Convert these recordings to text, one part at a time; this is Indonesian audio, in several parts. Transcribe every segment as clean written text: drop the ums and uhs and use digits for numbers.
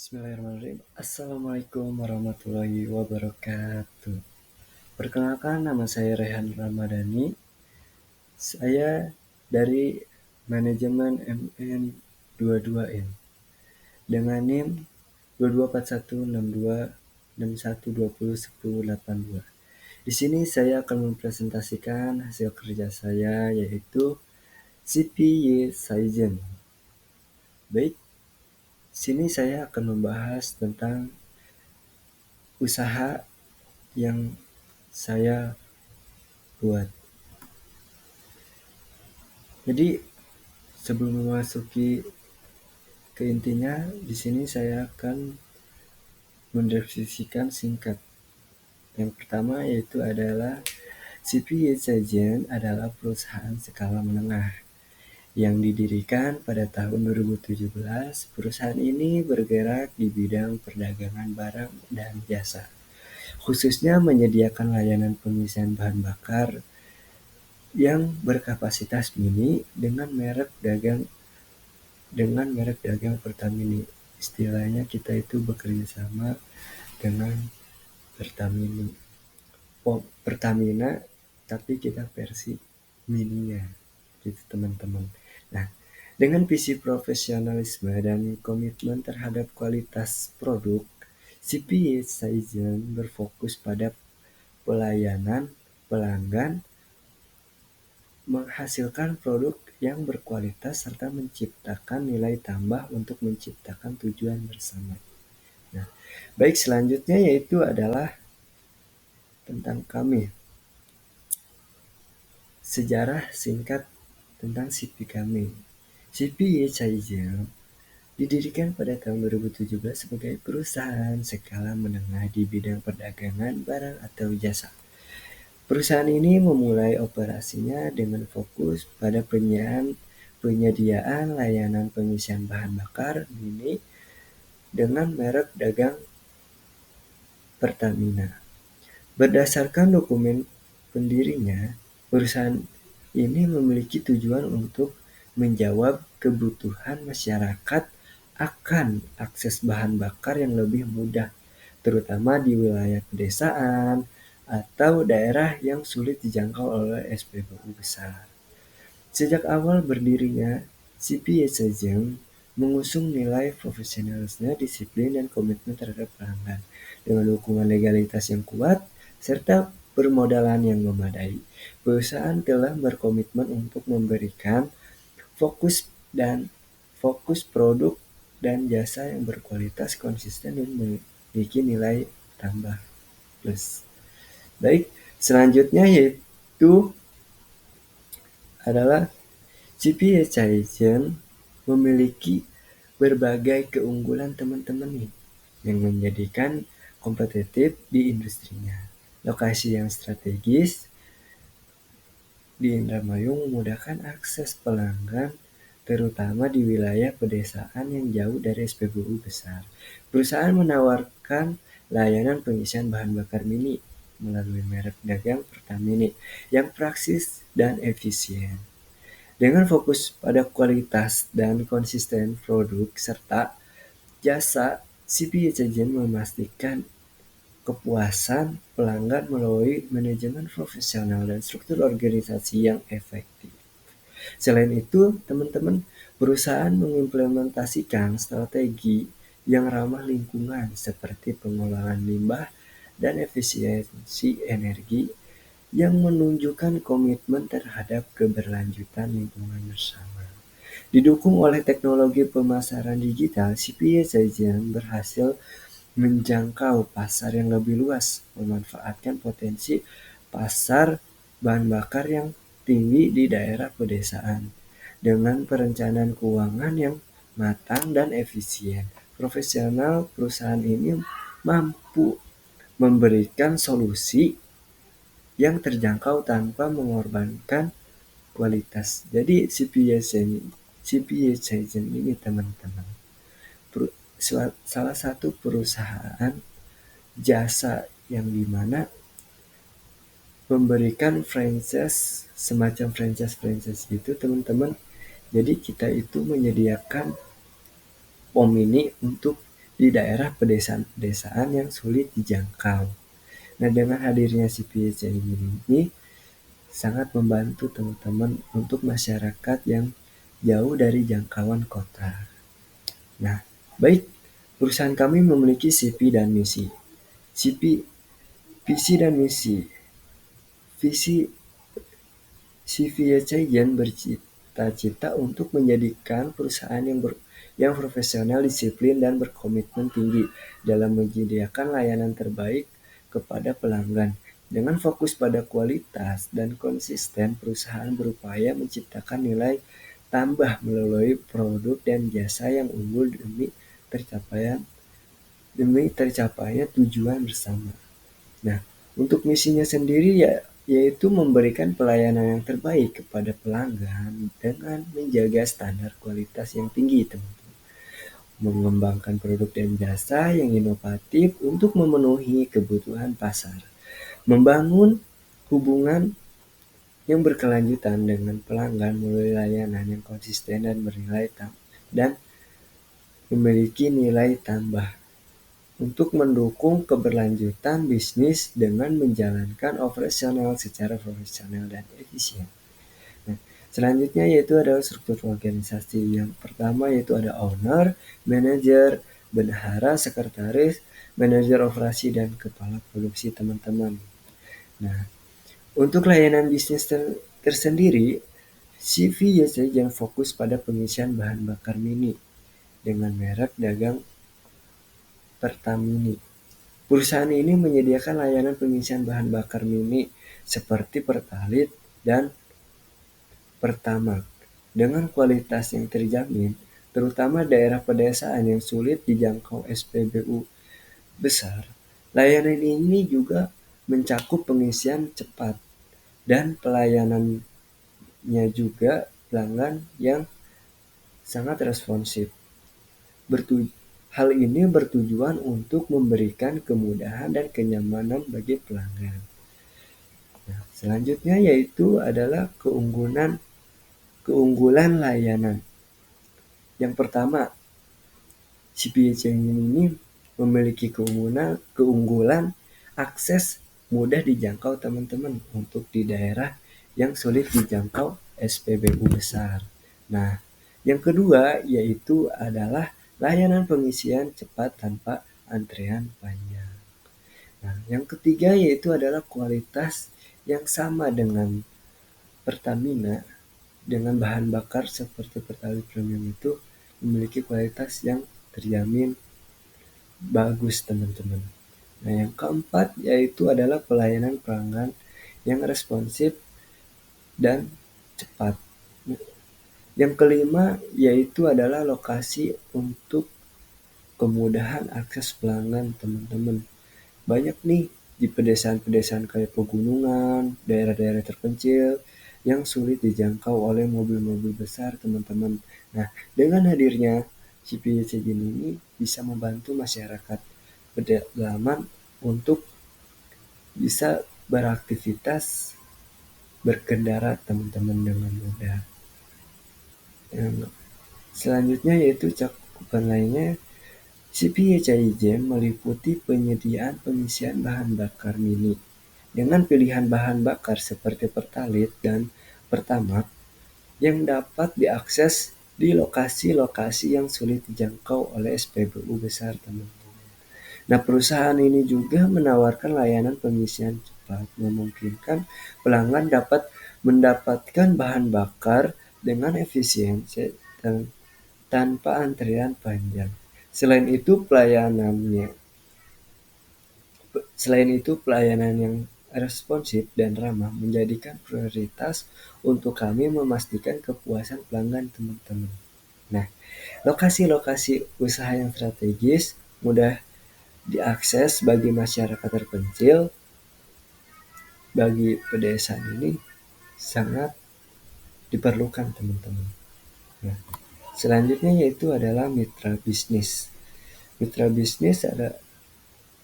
Bismillahirrahmanirrahim. Assalamualaikum warahmatullahi wabarakatuh. Perkenalkan, nama saya Rehan Ramadhani. Saya dari manajemen MN 22M dengan NIM 22416261201082. Di sini saya akan mempresentasikan hasil kerja saya, yaitu CPY Saizen. Baik, sini saya akan membahas tentang usaha yang saya buat. Jadi sebelum memasuki ke intinya, di sini saya akan mendeskripsikan singkat. Yang pertama yaitu adalah CPY Saizen adalah perusahaan skala menengah yang didirikan pada tahun 2017. Perusahaan ini bergerak di bidang perdagangan barang dan jasa, khususnya menyediakan layanan pengisian bahan bakar yang berkapasitas mini dengan merek dagang Pertamini. Istilahnya kita itu bekerja sama dengan Pertamina, tapi kita versi mininya, gitu teman-teman. Nah, dengan visi profesionalisme dan komitmen terhadap kualitas produk, CPY Saizen berfokus pada pelayanan pelanggan, menghasilkan produk yang berkualitas, serta menciptakan nilai tambah untuk menciptakan tujuan bersama. Nah, baik, selanjutnya yaitu adalah tentang kami. Sejarah singkat tentang CP kami. CPY Saizen didirikan pada tahun 2017 sebagai perusahaan skala menengah di bidang perdagangan barang atau jasa. Perusahaan ini memulai operasinya dengan fokus pada penyediaan layanan pengisian bahan bakar mini dengan merek dagang Pertamina. Berdasarkan dokumen pendirinya, perusahaan ini memiliki tujuan untuk menjawab kebutuhan masyarakat akan akses bahan bakar yang lebih mudah, terutama di wilayah pedesaan atau daerah yang sulit dijangkau oleh SPBU besar. Sejak awal berdirinya, CPY Saizen mengusung nilai profesionalisme, disiplin, dan komitmen terhadap pelanggan. Dengan dukungan legalitas yang kuat serta permodalan yang memadai, perusahaan telah berkomitmen untuk memberikan fokus produk dan jasa yang berkualitas, konsisten, dan memiliki nilai tambah plus. Baik, selanjutnya yaitu adalah CPY Saizen memiliki berbagai keunggulan teman-teman nih yang menjadikan kompetitif di industrinya. Lokasi yang strategis di Indramayu memudahkan akses pelanggan, terutama di wilayah pedesaan yang jauh dari SPBU besar. Perusahaan menawarkan layanan pengisian bahan bakar mini melalui merek dagang Pertamini yang praktis dan efisien. Dengan fokus pada kualitas dan konsisten produk serta jasa, CPY Saizen memastikan kepuasan pelanggan melalui manajemen profesional dan struktur organisasi yang efektif. Selain itu, teman-teman, perusahaan mengimplementasikan strategi yang ramah lingkungan seperti pengolahan limbah dan efisiensi energi yang menunjukkan komitmen terhadap keberlanjutan lingkungan bersama. Didukung oleh teknologi pemasaran digital, CPY Saizen berhasil menjangkau pasar yang lebih luas, memanfaatkan potensi pasar bahan bakar yang tinggi di daerah pedesaan. Dengan perencanaan keuangan yang matang dan efisien, profesional perusahaan ini mampu memberikan solusi yang terjangkau tanpa mengorbankan kualitas. Jadi CPY Saizen ini teman-teman, salah satu perusahaan jasa yang dimana memberikan franchise, semacam franchise gitu teman-teman. Jadi kita itu menyediakan POM ini untuk di daerah pedesaan-pedesaan yang sulit dijangkau. Nah, dengan hadirnya CPIC ini sangat membantu teman-teman untuk masyarakat yang jauh dari jangkauan kota. Nah, baik, perusahaan kami memiliki CV dan misi. CV, visi dan misi. Visi CVC Agent bercita-cita untuk menjadikan perusahaan yang profesional, disiplin, dan berkomitmen tinggi dalam menyediakan layanan terbaik kepada pelanggan. Dengan fokus pada kualitas dan konsisten, perusahaan berupaya menciptakan nilai tambah melalui produk dan jasa yang unggul demi tercapainya tujuan bersama. Nah, untuk misinya sendiri yaitu memberikan pelayanan yang terbaik kepada pelanggan dengan menjaga standar kualitas yang tinggi, teman-teman. Mengembangkan produk dan jasa yang inovatif untuk memenuhi kebutuhan pasar. Membangun hubungan yang berkelanjutan dengan pelanggan melalui layanan yang konsisten dan memiliki nilai tambah untuk mendukung keberlanjutan bisnis dengan menjalankan operasional secara profesional dan efisien. Nah, selanjutnya yaitu adalah struktur organisasi. Yang pertama yaitu ada owner, manajer, bendahara, sekretaris, manajer operasi, dan kepala produksi, teman-teman. Nah, untuk layanan bisnis tersendiri, CVYC yang fokus pada pengisian bahan bakar mini dengan merek dagang Pertamini. Perusahaan ini menyediakan layanan pengisian bahan bakar mini seperti Pertalite dan Pertamax dengan kualitas yang terjamin, terutama daerah pedesaan yang sulit dijangkau SPBU besar. Layanan ini juga mencakup pengisian cepat dan pelayanannya juga pelanggan yang sangat responsif. Hal ini bertujuan untuk memberikan kemudahan dan kenyamanan bagi pelanggan. Nah, selanjutnya yaitu adalah keunggulan layanan. Yang pertama, CPIC ini memiliki keunggulan akses mudah dijangkau, teman-teman, untuk di daerah yang sulit dijangkau SPBU besar. Nah, yang kedua yaitu adalah layanan pengisian cepat tanpa antrean panjang. Nah, yang ketiga yaitu adalah kualitas yang sama dengan Pertamina, dengan bahan bakar seperti Pertalite Premium itu memiliki kualitas yang terjamin bagus, teman-teman. Nah, yang keempat yaitu adalah pelayanan pelanggan yang responsif dan cepat. Yang kelima yaitu adalah lokasi untuk kemudahan akses pelanggan, teman-teman. Banyak nih di pedesaan-pedesaan kayak pegunungan, daerah-daerah terpencil yang sulit dijangkau oleh mobil-mobil besar, teman-teman. Nah, dengan hadirnya CPIC ini bisa membantu masyarakat pedalaman untuk bisa beraktivitas berkendara, teman-teman, dengan mudah. Yang selanjutnya yaitu cakupan lainnya, CPIC meliputi penyediaan pengisian bahan bakar mini dengan pilihan bahan bakar seperti Pertalite dan Pertamax yang dapat diakses di lokasi-lokasi yang sulit dijangkau oleh SPBU besar, teman-teman. Nah, perusahaan ini juga menawarkan layanan pengisian cepat, memungkinkan pelanggan dapat mendapatkan bahan bakar dengan efisiensi dan tanpa antrian panjang. Selain itu, pelayanan yang responsif dan ramah menjadikan prioritas untuk kami memastikan kepuasan pelanggan, teman-teman. Nah, lokasi-lokasi usaha yang strategis, mudah diakses bagi masyarakat terpencil, bagi pedesaan ini sangat diperlukan, teman-teman. Nah, selanjutnya yaitu adalah mitra bisnis. Mitra bisnis ada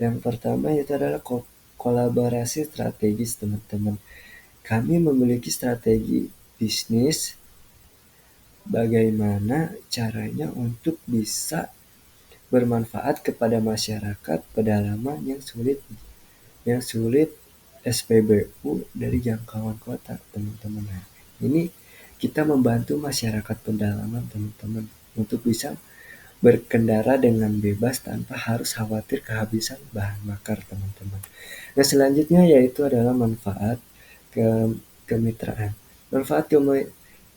yang pertama yaitu adalah kolaborasi strategis, teman-teman. Kami memiliki strategi bisnis bagaimana caranya untuk bisa bermanfaat kepada masyarakat pedalaman yang sulit SPBU dari jangkauan kota, teman-teman. Nah, ini kita membantu masyarakat pedalaman, teman-teman, untuk bisa berkendara dengan bebas tanpa harus khawatir kehabisan bahan bakar, teman-teman. Nah, selanjutnya yaitu adalah manfaat kemitraan. Manfaat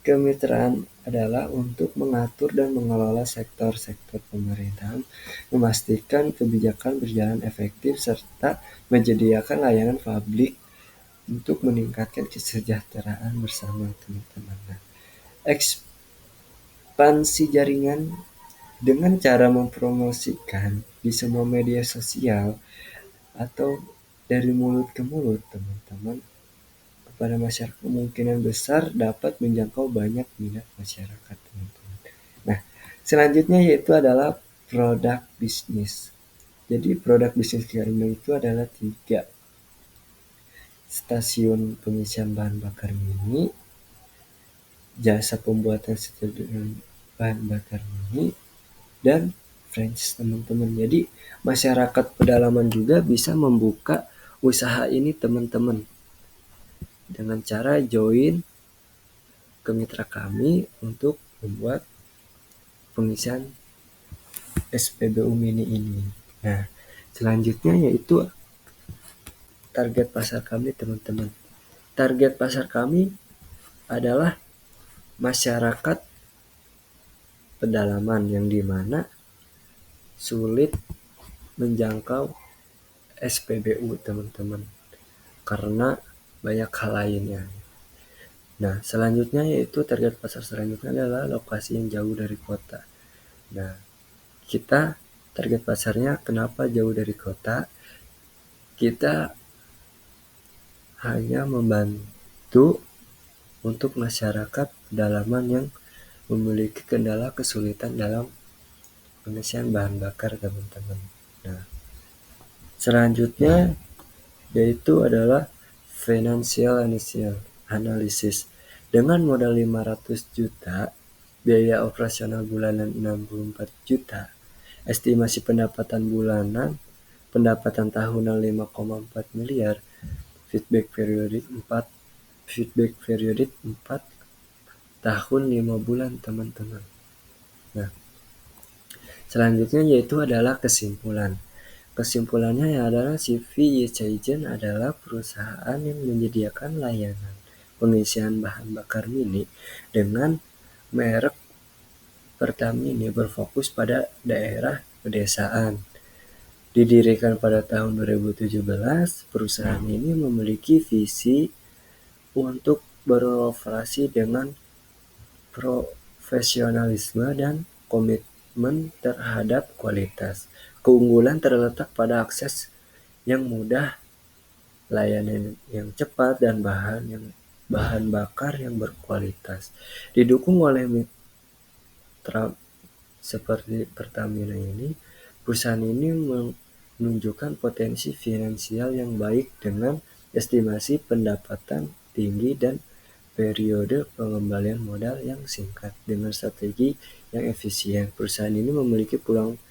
kemitraan adalah untuk mengatur dan mengelola sektor-sektor pemerintahan, memastikan kebijakan berjalan efektif, serta menyediakan layanan publik untuk meningkatkan kesejahteraan bersama, teman-teman. Nah, ekspansi jaringan dengan cara mempromosikan di semua media sosial atau dari mulut ke mulut, teman-teman, kepada masyarakat kemungkinan besar dapat menjangkau banyak minat masyarakat, teman-teman. Nah, selanjutnya yaitu adalah produk bisnis. Jadi produk bisnis Garindel itu adalah 3: stasiun pengisian bahan bakar mini, jasa pembuatan setelan bahan bakar mini, dan franchise, teman-teman. Jadi masyarakat pedalaman juga bisa membuka usaha ini, teman-teman, dengan cara join ke mitra kami untuk membuat pengisian SPBU mini ini. Nah, selanjutnya yaitu target pasar kami, teman-teman. Target pasar kami adalah masyarakat pedalaman yang dimana sulit menjangkau SPBU, teman-teman, karena banyak hal lainnya. Nah, selanjutnya yaitu target pasar selanjutnya adalah lokasi yang jauh dari kota. Nah, kita target pasarnya kenapa jauh dari kota? Kita hanya membantu untuk masyarakat pedalaman yang memiliki kendala kesulitan dalam pengisian bahan bakar, teman-teman. Nah, selanjutnya yaitu adalah financial analysis. Dengan modal 500 juta, biaya operasional bulanan 64 juta, estimasi pendapatan bulanan, pendapatan tahunan 5,4 miliar, feedback periodik 4 tahun 5 bulan, teman-teman. Nah, selanjutnya yaitu adalah kesimpulan. Kesimpulannya adalah CV Yechaijen adalah perusahaan yang menyediakan layanan pengisian bahan bakar mini dengan merek Pertamini berfokus pada daerah pedesaan. Didirikan pada tahun 2017, perusahaan ini memiliki visi untuk beroperasi dengan profesionalisme dan komitmen terhadap kualitas. Keunggulan terletak pada akses yang mudah, layanan yang cepat, dan bahan bakar yang berkualitas. Didukung oleh mitra seperti Pertamina ini, perusahaan ini menunjukkan potensi finansial yang baik dengan estimasi pendapatan tinggi dan periode pengembalian modal yang singkat. Dengan strategi yang efisien, perusahaan ini memiliki peluang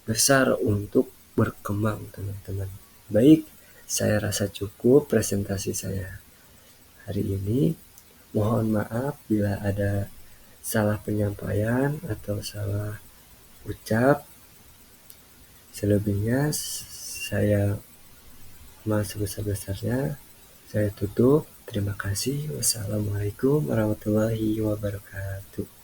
besar untuk berkembang, teman-teman. Baik, saya rasa cukup presentasi saya hari ini. Mohon maaf bila ada salah penyampaian atau salah ucap. Selebihnya saya maaf sebesar-besarnya. Saya tutup. Terima kasih. Wassalamualaikum warahmatullahi wabarakatuh.